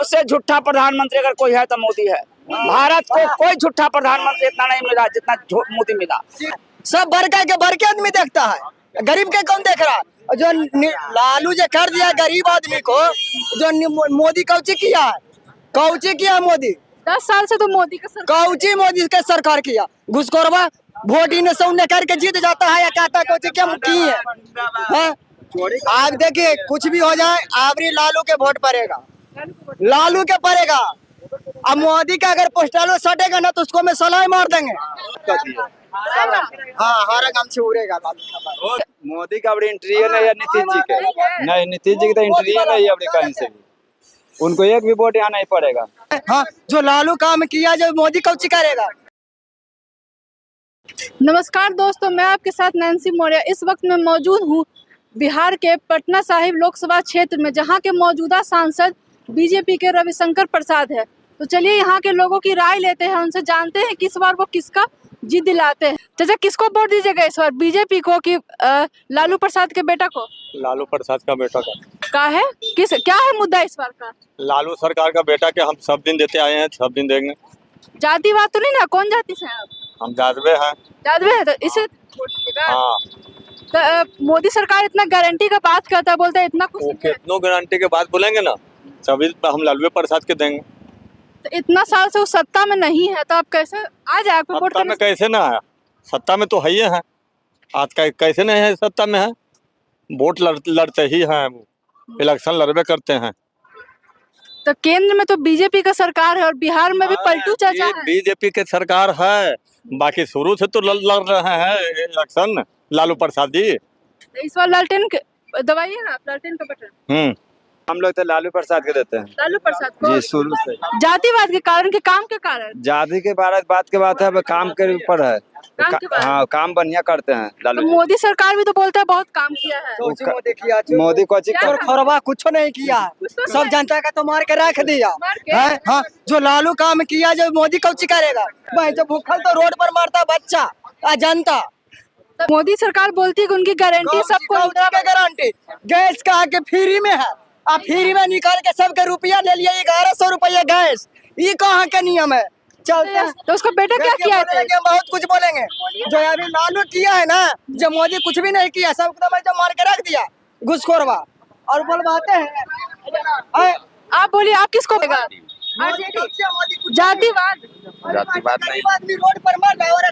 सबसे झूठा प्रधानमंत्री अगर कोई है तो मोदी है। भारत को कोई झूठा प्रधानमंत्री इतना नहीं मिला जितना मोदी मिला। सब भर के आदमी देखता है, गरीब के कौन देख रहा है? जो लालू जो कर दिया गरीब आदमी को, जो मोदी कौची किया मोदी 10 साल से तो मोदी का सरकार किया। घुसखोरवा वोट इन से करके जीत जाता है या कहता है कौची क्या की है? आप देखिए कुछ भी हो जाए आवरी लालू के वोट पड़ेगा, लालू के पड़ेगा। अब मोदी का अगर पोस्टर सटेगा ना तो उसको मैं सलाई मार देंगे। हाँ हर काम से उड़ेगा। मोदी का अपनी एंट्री है नहीं, या नीतीश जी के नहीं, नीतीश जी की तो एंट्री है नहीं अपनी कहीं से भी, उनको एक भी वोट यहाँ नहीं पड़ेगा। हाँ जो लालू काम किया जो मोदी कौची करेगा। नमस्कार दोस्तों, मैं आपके साथ नैन्सी मौर्य। इस वक्त मैं मौजूद हूँ बिहार के पटना साहिब लोकसभा क्षेत्र में, जहाँ के मौजूदा सांसद बीजेपी के रविशंकर प्रसाद है। तो चलिए यहाँ के लोगों की राय लेते हैं, उनसे जानते हैं कि इस बार वो किसका जीत दिलाते हैं। चाचा किसको वोट दीजिएगा इस बार, बीजेपी को कि लालू प्रसाद के बेटा को? लालू प्रसाद का बेटा का है क्या है मुद्दा इस बार का? लालू सरकार का बेटा के हम सब दिन देते आए हैं, सब दिन देंगे। जातिवाद तो नहीं ना? कौन जाति से हैं आप? हम जादवे हैं। जादवे है तो इसे वोट दीजिएगा। हाँ तो मोदी सरकार इतना गारंटी का बात करता है, बोलता है इतना कुछ कितनों गारंटी के बात बोलेंगे ना, सभी हम लालू प्रसाद के देंगे। तो इतना साल से वो सत्ता में नहीं है तो आप कैसे आ जाए आपको वोट सत्ता में कैसे ना है? सत्ता में तो है ही है, आज कैसे नहीं है सत्ता में है? वोट लड़ते ही हैं, इलेक्शन लड़बे करते हैं। तो केंद्र में तो बीजेपी का सरकार है और बिहार में भी पलटू चाचा है। बीजेपी के सरकार है, बाकी शुरू से तो लड़ रहे हैं इलेक्शन लालू प्रसाद जी। तो इस बार लालटेन दबाइए ना आप, लालटेन का बटन। हम लोग तो लालू प्रसाद के देते हैं। लालू प्रसाद को जी शुरू से। जातिवाद के कारण के काम के कारण? जाति के बात के बात है, काम के ऊपर है। हाँ काम बढ़िया करते हैं लालू तो जी। मोदी सरकार भी तो बोलता है बहुत काम किया है। मोदी को खरबा कुछ नहीं किया, सब जनता का तो मार के रख दिया है। हाँ जो लालू काम किया जो मोदी कौची करेगा? भाई जो भूखल तो रोड पर मारता बच्चा जनता। तो मोदी सरकार बोलती है कि उनकी गारंटी सबको गारंटी गैस का आके फ्री में है, आप फ्री में निकाल के सबके रुपया ले लिया। 1100 रुपया गैस, ये कहाँ का नियम है? चलते हैं तो उसका बेटा क्या किया है? बहुत कुछ बोलेंगे। जो अभी लालू किया है ना, जो मोदी कुछ भी नहीं किया, सब एकदम मार के रख दिया घुसखोरवा। और बोलवाते हैं आप बोलिए आप किसको देगा? जातिवाद नहीं, रोड पर मार रहा है और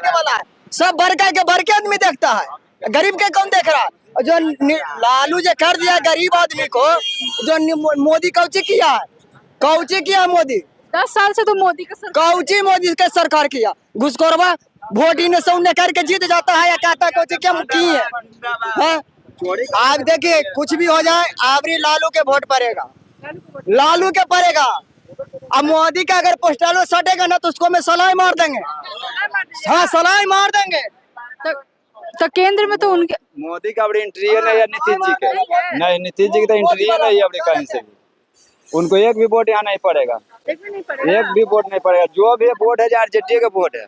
वाला है। सब भर के आदमी देखता है, गरीब के कौन देख रहा है? जो लालू जो कर दिया गरीब आदमी को, जो मोदी कौची किया मोदी 10 साल से तो मोदी का सरकार किया। घुसखोरवा वोट इन से करके जीत जाता है या कहता है कौची क्या की है? आप देखिए कुछ भी हो जाए आवरी लालू के वोट पड़ेगा, लालू के पड़ेगा। अब मोदी का अगर पोस्टर सटेगा ना तो उसको मैं सलाई मार देंगे। हाँ सलाई मार देंगे। तो केंद्र में तो उनके मोदी का अपनी एंट्री है नहीं, या नीतीश जी के नहीं, नीतीश जी की तो एंट्री है नहीं अपनी कहीं से भी, उनको एक भी वोट यहाँ नहीं पड़ेगा। एक भी वोट नहीं पड़ेगा। जो भी वोट है आरजेडी का वोट है।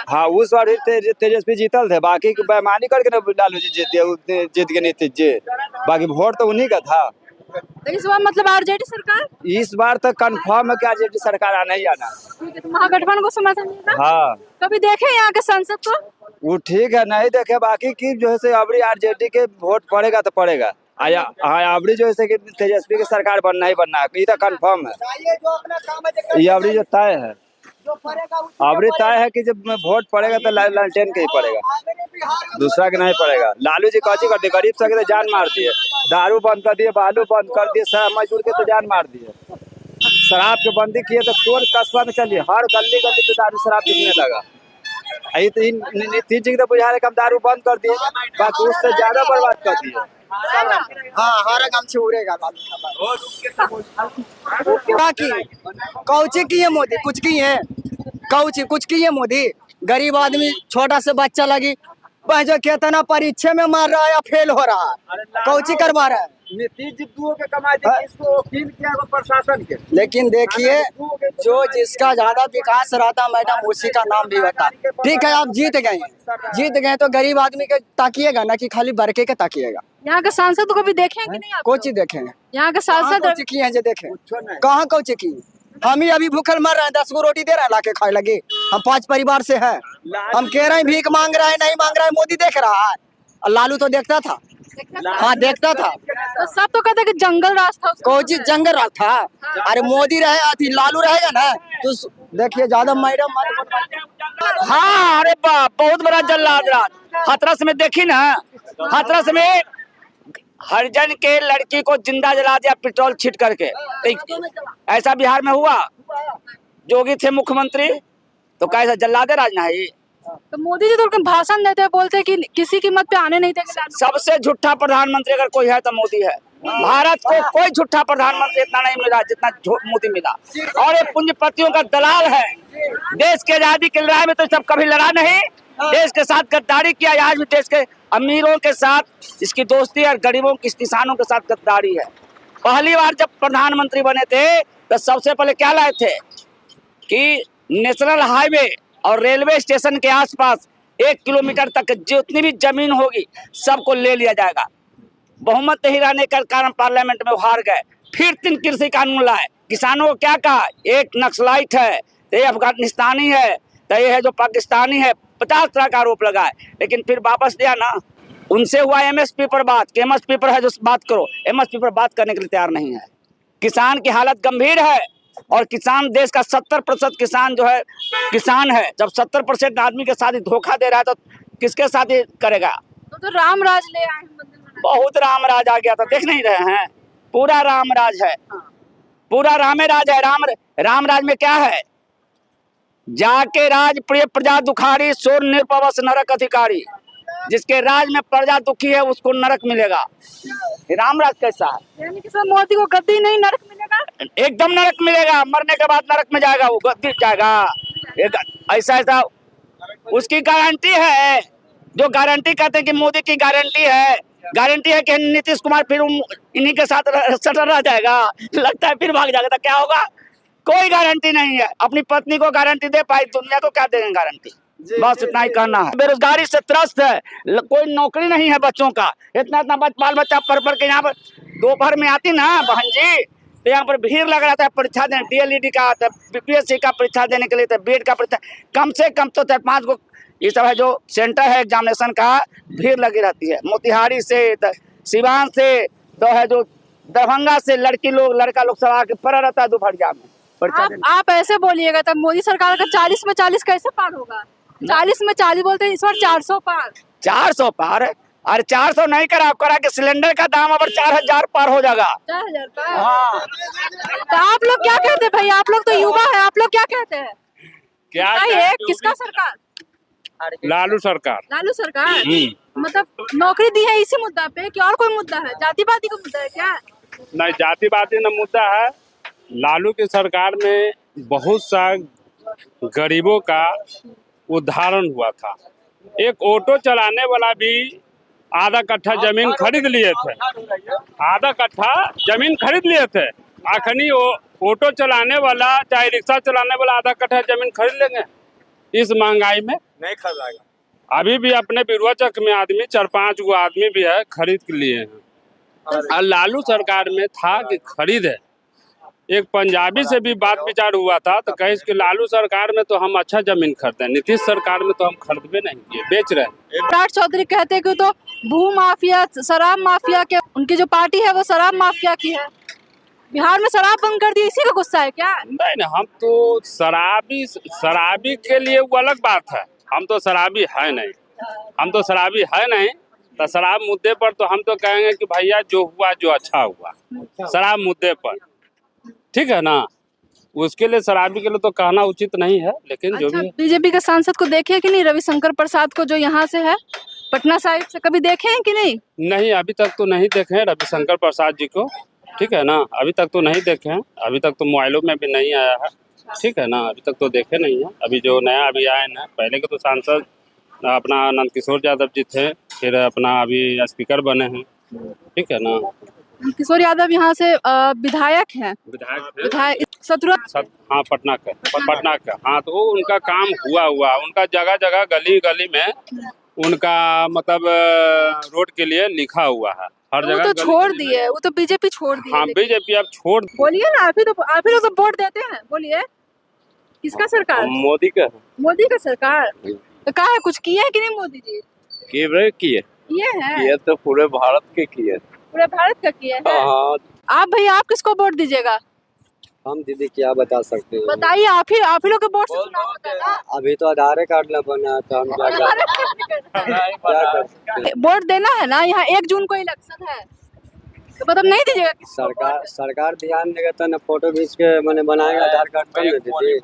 हाँ उस बार तेजस्वी जीतल थे, बाकी बेईमानी करके ना लालू जी जीत के नीतीश जी, बाकी वोट तो उन्हीं का था। तो इस बार मतलब आरजेडी सरकार? इस बार तो कंफर्म है कि आरजेडी सरकार आना ही आना। तो महागठबंधन को समर्थन मिलेगा? हाँ कभी देखे यहाँ के संसद को? वो ठीक है, नहीं देखे। बाकी की जो है अबरी आरजेडी के वोट पड़ेगा तो पड़ेगा। अबरी जो है कि तेजस्वी की सरकार बनना ही बनना है, ये तो कंफर्म है। ये अबरी जो तय है, अबरी तय है कि जब वोट पड़ेगा तो लालटेन के ही पड़ेगा, दूसरा के नहीं पड़ेगा। लालू जी कौची कर दिए, गरीब सके तो जान मार दिए, दारू बंद कर दिए, बालू बंद कर दिए, सब मजदूर के तो जान मार दिए, शराब के बंदी किए तो टोल कस्बा में चलिए, हर गली गली में दारू शराब बिकने लगा। तो नीतीश जी तो बुझा रहे हम दारू बंद कर दिए, बाकी उससे ज्यादा बर्बाद कर दिए। हाँ हर काम से उड़ेगा। बाकी कौची की है मोदी, कुछ की है कुछ की है मोदी? गरीब आदमी छोटा से बच्चा लगी जो कितना परीक्षा में मार रहा है या फेल हो रहा है, कौची करवा रहा है? नीतीश जी के कमाई थे, इसको वकील किया प्रशासन के। लेकिन देखिए जो जिसका ज्यादा विकास रहता मैडम उसी का नाम भी होता। ठीक है आप जीत गए तो गरीब आदमी के ताकिएगा ना कि खाली बरके के ताकिएगा। यहाँ के सांसद को कभी देखे हैं कि नहीं आप? कोची देखे हैं, यहाँ के सांसद कोची की है जो देखे, कहाँ कोची की? हम ही अभी भूखल मर रहे हैं, 10 गो रोटी दे रहे हैं लाके खाए लगे। हम 5 परिवार से हैं, हम कह रहे हैं भीख मांग रहा है, नहीं मांग रहा है, मोदी देख रहा है। और लालू तो देखता था, हाँ देखता था। तो सब तो कहते हैं कि जंगल राज था उसका। कोची जंगल राज था? अरे मोदी रहे अथी लालू रहेगा ना तो देखिए ज्यादा मैडम। हाँ अरे बहुत बड़ा जल्लाद राज हाथरस में देखी ना। हाथरस में हरिजन के लड़की को जिंदा जला दिया पेट्रोल छीट करके। ऐसा बिहार में हुआ? जोगी थे मुख्यमंत्री तो कैसा जल्लादे राज ना है? तो मोदी जी तो भाषण देते हैं, बोलते हैं कि किसी कीमत पे आने नहीं देंगे। सबसे झूठा प्रधानमंत्री अगर कोई है तो मोदी है। भारत को कोई झूठा प्रधानमंत्री इतना नहीं मिला जितना मोदी मिला। और ये पूंजीपतियों का दलाल है। देश की आजादी की लड़ाई में तो सब कभी लड़ा नहीं, देश के साथ गद्दारी किया। आज भी देश के अमीरों के साथ इसकी दोस्ती है और गरीबों की किसानों के साथ गद्दारी है। पहली बार जब प्रधानमंत्री बने थे तो सबसे पहले क्या लाए थे कि नेशनल हाईवे और रेलवे स्टेशन के आसपास 1 किलोमीटर तक जितनी भी जमीन होगी सबको ले लिया जाएगा। बहुमत नहीं रहने के कारण पार्लियामेंट में हार गए। फिर 3 कृषि कानून लाए। किसानों को क्या कहा? एक नक्सलाइट है, तो ये अफगानिस्तानी है, तो ये है जो पाकिस्तानी है। 50 तरह का आरोप लगाए, लेकिन फिर वापस दिया ना। उनसे हुआ एमएसपी पर बात कि एमएसपी पर है जो बात करो, एमएसपी पर बात करने के लिए तैयार नहीं है। किसान की हालत गंभीर है और किसान देश का 70% किसान जो है किसान है। जब 70% आदमी के साथ ही धोखा दे रहा है तो किसके साथ ही करेगा? तो राम राज ले आए हैं मंदिर में। बहुत राम राज आ गया था, देख नहीं रहे हैं? पूरा राम राज है, पूरा रामे राज है। राम राज में क्या है? जाके राज प्रिय प्रजा दुखारी, सोर निरपवश नरक अधिकारी। जिसके राज में प्रजा दुखी है उसको नरक मिलेगा। राम राज कैसा है? यानी कि सर मोदी को गद्दी नहीं नरक मिलेगा? एकदम नरक मिलेगा। मरने के बाद नरक में जाएगा, वो गद्दी जाएगा। ऐसा उसकी गारंटी है। जो गारंटी कहते हैं कि मोदी की गारंटी है कि नीतीश कुमार फिर इन्हीं के साथ सटर रह जाएगा। लगता है फिर भाग जाएगा तो क्या होगा? कोई गारंटी नहीं है। अपनी पत्नी को गारंटी दे पाई, दुनिया को क्या देंगे गारंटी? बस इतना ही कहना है। बेरोजगारी से त्रस्त है, कोई नौकरी नहीं है बच्चों का। इतना बाल बच्चा पढ़ के यहाँ पर दोपहर में आती ना बहन जी, तो यहाँ पर भीड़ लग रहा था परीक्षा देने, डीएलईडी का, बीपीएससी का परीक्षा देने के लिए, तो बीएड का परीक्षा कम से कम तो 4-5 गो ये सब है जो सेंटर है एग्जामिनेशन का, भीड़ लगी रहती है। मोतिहारी से, सिवान से, तो है जो दरभंगा से लड़का लोग सब आके पड़ा रहता है दोपहरिया में। आप ऐसे बोलिएगा तब मोदी सरकार का 40 में 40 कैसे पार होगा? 40 में 40 बोलते हैं, इस बार 400 पार। 400 पार? अरे 400 नहीं करा के सिलेंडर का दाम अब 4000 पार हो जाएगा। 4000 पार? हाँ। तो आप लोग क्या कहते हैं भाई? आप लोग तो युवा है, आप लोग क्या कहते हैं? क्या है किसका सरकार? लालू सरकार। लालू सरकार मतलब नौकरी दी है इसी मुद्दा पे कि और कोई मुद्दा है? जातिवादी का मुद्दा है क्या? नहीं, जातिवादी न मुद्दा है। लालू की सरकार में बहुत सा गरीबों का उद्धारण हुआ था। एक ऑटो चलाने वाला भी आधा कट्ठा जमीन खरीद लिए थे, आधा कट्ठा जमीन खरीद लिए थे। आखिरी वो ऑटो चलाने वाला चाहे रिक्शा चलाने वाला आधा कट्ठा जमीन खरीद लेंगे? इस महंगाई में नहीं खरीदेगा। अभी भी अपने बिरुआ चक में आदमी 4-5 गो आदमी भी है खरीद के लिए हैं। और लालू सरकार में था कि खरीद है। एक पंजाबी से भी बात विचार हुआ था तो कहे कि लालू सरकार में तो हम अच्छा जमीन खरीदे, नीतीश सरकार में तो हम खरीदबे नहीं किए, बेच रहे हैं। विराट चौधरी कहते हैं कि तो भू माफिया, शराब माफिया के, उनकी जो पार्टी है वो शराब माफिया की है। बिहार में शराब बंद कर दी, इसी का गुस्सा है क्या? नहीं, हम तो शराबी के लिए वो अलग बात है। हम तो शराबी है नहीं, तो शराब मुद्दे पर तो हम तो कहेंगे कि भैया जो हुआ जो अच्छा हुआ शराब मुद्दे पर, ठीक है ना। उसके लिए शराबी के लिए तो कहना उचित नहीं है, लेकिन अच्छा, जो भी बीजेपी के सांसद को देखे कि नहीं? रविशंकर प्रसाद को, जो यहाँ से है पटना साहिब से, कभी देखे हैं कि नहीं? नहीं, अभी तक तो नहीं देखे हैं रविशंकर प्रसाद जी को, ठीक है ना। अभी तक तो नहीं देखे हैं, अभी तक तो मोबाइलों में भी नहीं आया है, ठीक है ना। अभी तक तो देखे नहीं है। अभी जो नया अभी आए ना, पहले के तो सांसद अपना नंदकिशोर यादव जी थे, फिर अपना अभी स्पीकर बने हैं, ठीक है ना। किशोर यादव यहाँ से विधायक हैं। विधायक हाँ, पटना का। हाँ, तो उनका काम हुआ उनका जगह जगह गली गली में उनका मतलब रोड के लिए लिखा हुआ है हर वो जगह। तो गली छोड़ गली दिए, वो तो बीजेपी छोड़ दिए। हाँ बीजेपी अब छोड़ बोलिए ना, आप ही लोग तो वोट देते हैं, बोलिए किसका सरकार? मोदी का मोदी का सरकार। तो कहा है कुछ किया है कि नहीं मोदी जी? किए किए हैं, तो पूरे भारत के किए। पूरे भारत का किया है। आप भैया आप किसको वोट दीजिएगा? हम दीदी क्या बता सकते हैं, बताइए, आप ही लोग के वोट से चुनाव होता है ना। अभी तो आधार कार्ड न बना तो हम क्या कर सकते हैं। वोट देना है ना, यहाँ 1 जून को इलेक्शन है, तो मतलब नहीं दीजिएगा किसी को वोट? सरकार ध्यान देगा तो ना फोटो खींच के मैंने बनाएगा आधार कार्ड तब ना दीदी।